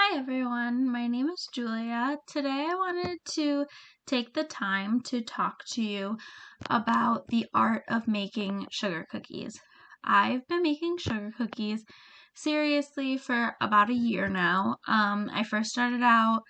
Hi everyone, my name is Julia. Today I wanted to take the time to talk to you about the art of making sugar cookies. I've been making sugar cookies seriously for about a year now. I first started out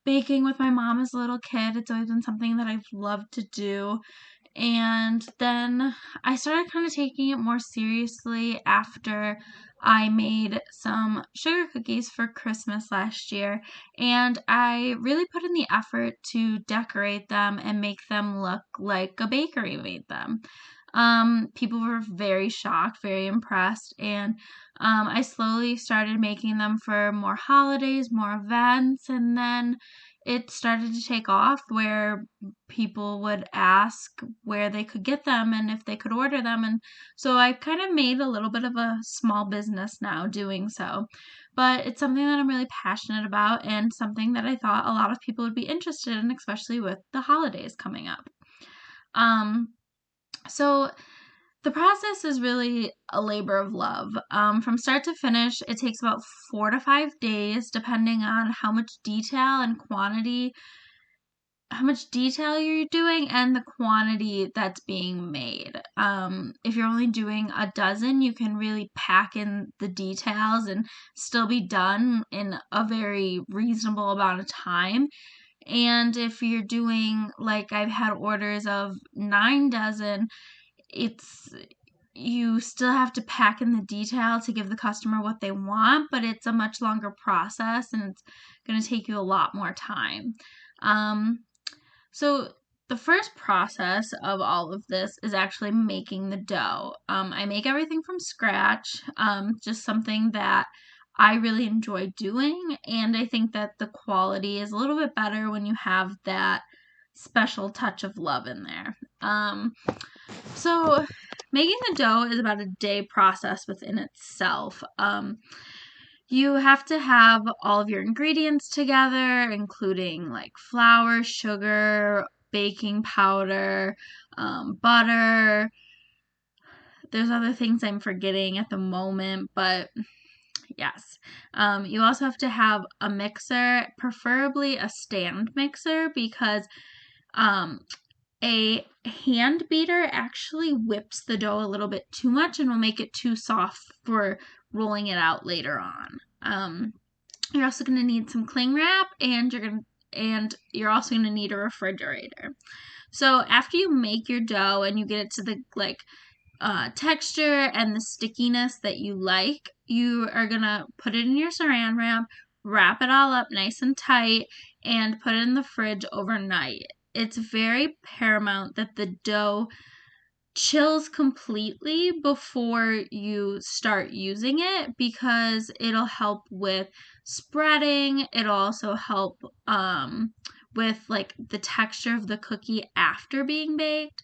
baking with my mom as a little kid. It's always been something that I've loved to do. And then I started kind of taking it more seriously after I made some sugar cookies for Christmas last year. And I really put in the effort to decorate them and make them look like a bakery made them. People were very shocked, very impressed, and I slowly started making them for more holidays, more events, and then it started to take off where people would ask where they could get them and if they could order them. And so I've kind of made a little bit of a small business now doing so. But it's something that I'm really passionate about and something that I thought a lot of people would be interested in, especially with the holidays coming up. So the process is really a labor of love. From start to finish, it takes about 4 to 5 days, depending on how much detail you're doing and the quantity that's being made. If you're only doing a dozen, you can really pack in the details and still be done in a very reasonable amount of time. And if you're doing, like, I've had orders of 9 dozen, you still have to pack in the detail to give the customer what they want, but it's a much longer process and it's going to take you a lot more time. So the first process of all of this is actually making the dough. I make everything from scratch, just something that I really enjoy doing, and I think that the quality is a little bit better when you have that special touch of love in there. So making the dough is about a day process within itself. You have to have all of your ingredients together, including like flour, sugar, baking powder, butter. There's other things I'm forgetting at the moment, but yes. You also have to have a mixer, preferably a stand mixer, because a hand beater actually whips the dough a little bit too much and will make it too soft for rolling it out later on. You're also going to need some cling wrap, and you're also going to need a refrigerator. So after you make your dough and you get it to the texture and the stickiness that you like, you are going to put it in your saran wrap it all up nice and tight, and put it in the fridge overnight. It's very paramount that the dough chills completely before you start using it, because it'll help with spreading. It'll also help with like the texture of the cookie after being baked,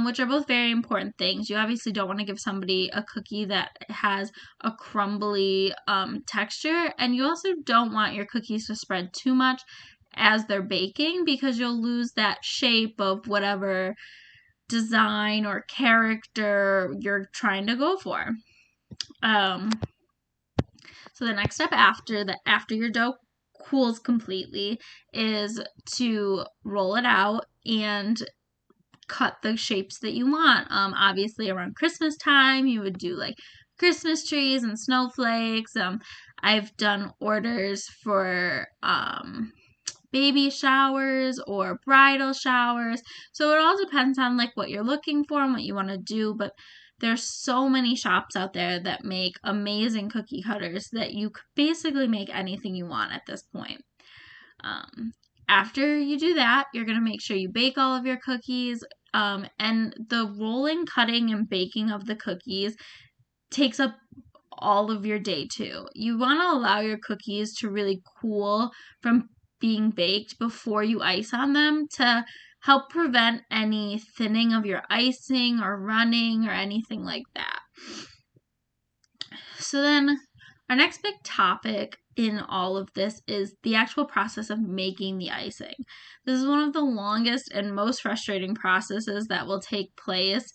which are both very important things. You obviously don't want to give somebody a cookie that has a crumbly texture, and you also don't want your cookies to spread too much as they're baking, because you'll lose that shape of whatever design or character you're trying to go for. So the next step after your dough cools completely is to roll it out and cut the shapes that you want. Obviously around Christmas time, you would do like Christmas trees and snowflakes. I've done orders for baby showers or bridal showers. So it all depends on like what you're looking for and what you want to do, but there's so many shops out there that make amazing cookie cutters that you could basically make anything you want at this point. After you do that, you're going to make sure you bake all of your cookies, and the rolling, cutting, and baking of the cookies takes up all of your day too. You want to allow your cookies to really cool from being baked before you ice on them, to help prevent any thinning of your icing or running or anything like that. So then our next big topic in all of this is the actual process of making the icing. This is one of the longest and most frustrating processes that will take place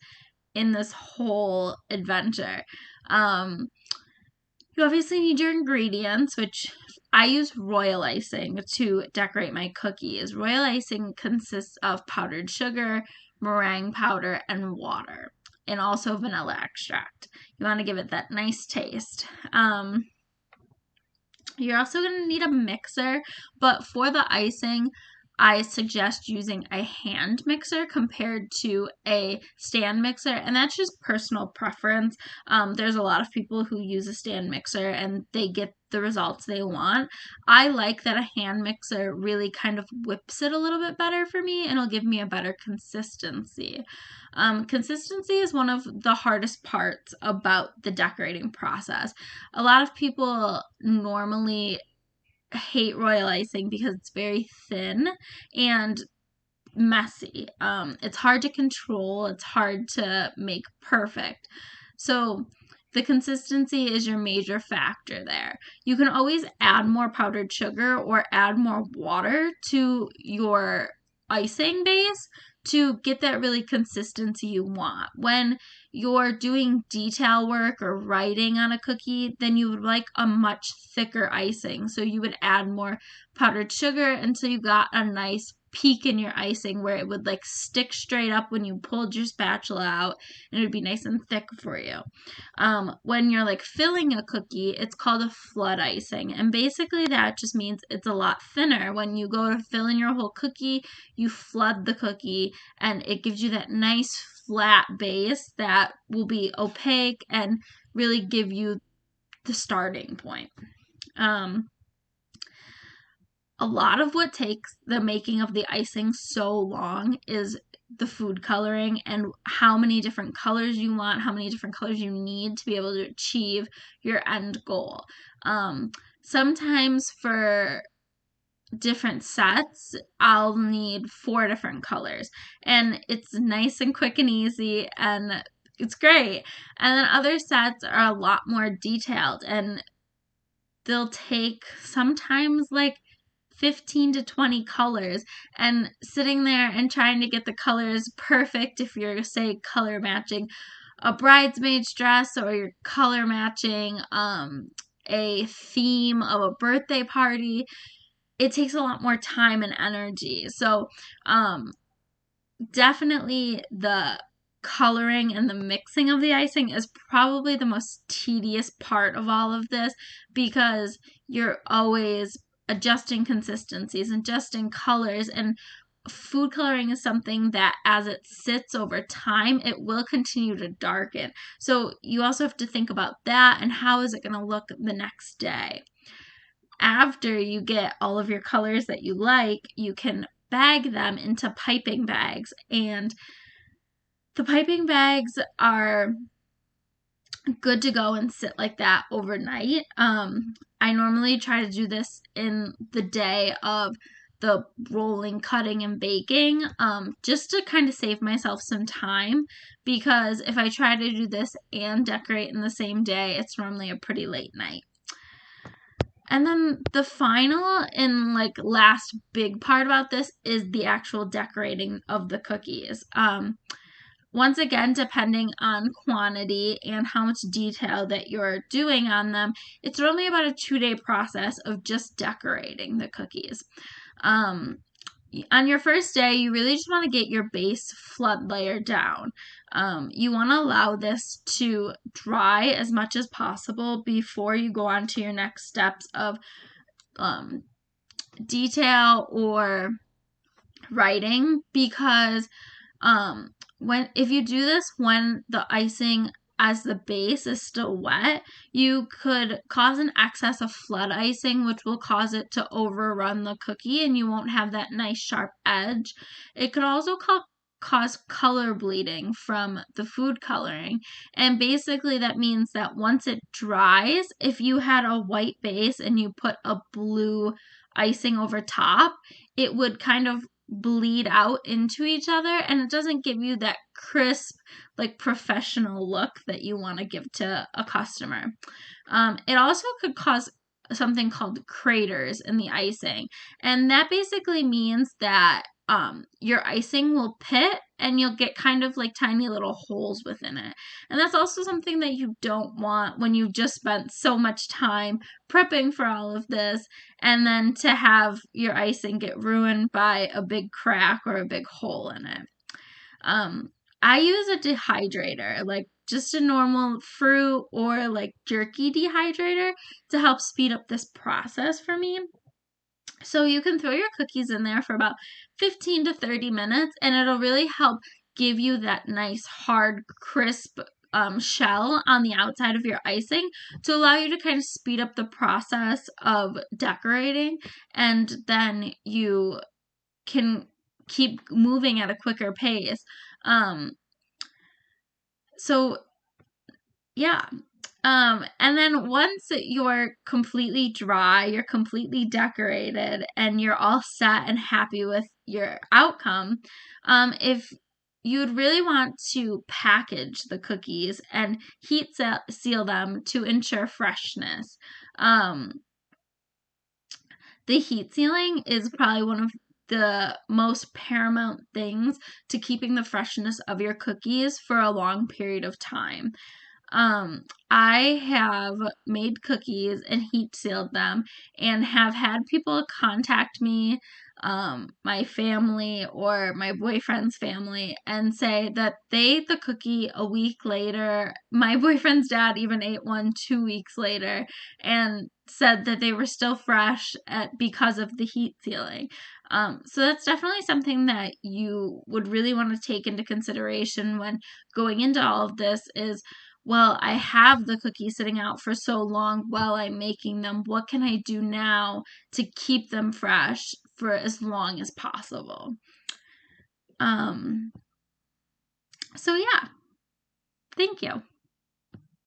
in this whole adventure. You You obviously need your ingredients, which I use royal icing to decorate my cookies. Royal icing consists of powdered sugar, meringue powder, and water, and also vanilla extract. You want to give it that nice taste. You're also going to need a mixer, but for the icing, I suggest using a hand mixer compared to a stand mixer, and that's just personal preference. There's a lot of people who use a stand mixer and they get the results they want. I like that a hand mixer really kind of whips it a little bit better for me, and it'll give me a better consistency. Consistency is one of the hardest parts about the decorating process. A lot of people normally hate royal icing because it's very thin and messy. It's hard to control. It's hard to make perfect. So the consistency is your major factor there. You can always add more powdered sugar or add more water to your icing base to get that really consistency you want. When you're doing detail work or writing on a cookie, then you would like a much thicker icing. So you would add more powdered sugar until you got a nice peak in your icing where it would like stick straight up when you pulled your spatula out, and it would be nice and thick for you. When you're like filling a cookie, it's called a flood icing, and basically that just means it's a lot thinner. When you go to fill in your whole cookie, you flood the cookie, and it gives you that nice flat base that will be opaque and really give you the starting point. A lot of what takes the making of the icing so long is the food coloring and how many different colors you want, how many different colors you need to be able to achieve your end goal. Sometimes for different sets, I'll need 4 different colors, and it's nice and quick and easy, and it's great. And then other sets are a lot more detailed, and they'll take sometimes like 15 to 20 colors, and sitting there and trying to get the colors perfect if you're, say, color matching a bridesmaid's dress, or you're color matching a theme of a birthday party, it takes a lot more time and energy. So definitely the coloring and the mixing of the icing is probably the most tedious part of all of this, because you're always adjusting consistencies and adjusting colors, and food coloring is something that as it sits over time, it will continue to darken. So you also have to think about that and how is it going to look the next day. After you get all of your colors that you like, you can bag them into piping bags, and the piping bags are good to go and sit like that overnight. I normally try to do this in the day of the rolling, cutting, and baking, just to kind of save myself some time, because if I try to do this and decorate in the same day, it's normally a pretty late night. And then the final and like last big part about this is the actual decorating of the cookies. Once again, depending on quantity and how much detail that you're doing on them, it's really about a 2-day process of just decorating the cookies. On your first day, you really just want to get your base flood layer down. You want to allow this to dry as much as possible before you go on to your next steps of detail or writing, because if you do this when the icing as the base is still wet, you could cause an excess of flood icing, which will cause it to overrun the cookie and you won't have that nice sharp edge. It could also cause color bleeding from the food coloring, and basically that means that once it dries, if you had a white base and you put a blue icing over top, it would kind of bleed out into each other, and it doesn't give you that crisp, like professional look that you want to give to a customer. It also could cause something called craters in the icing, and that basically means that your icing will pit and you'll get kind of like tiny little holes within it. And that's also something that you don't want when you've just spent so much time prepping for all of this, and then to have your icing get ruined by a big crack or a big hole in it. I use a dehydrator, like just a normal fruit or like jerky dehydrator, to help speed up this process for me. So you can throw your cookies in there for about 15 to 30 minutes, and it'll really help give you that nice, hard, crisp shell on the outside of your icing to allow you to kind of speed up the process of decorating, and then you can keep moving at a quicker pace. So yeah. And then once you're completely dry, you're completely decorated, and you're all set and happy with your outcome, if you'd really want to package the cookies and heat seal them to ensure freshness. The heat sealing is probably one of the most paramount things to keeping the freshness of your cookies for a long period of time. I have made cookies and heat sealed them and have had people contact me, my family or my boyfriend's family, and say that they ate the cookie a week later. My boyfriend's dad even ate one 2 weeks later and said that they were still fresh because of the heat sealing. So that's definitely something that you would really want to take into consideration when going into all of this is, well, I have the cookies sitting out for so long while I'm making them. What can I do now to keep them fresh for as long as possible? So yeah, thank you.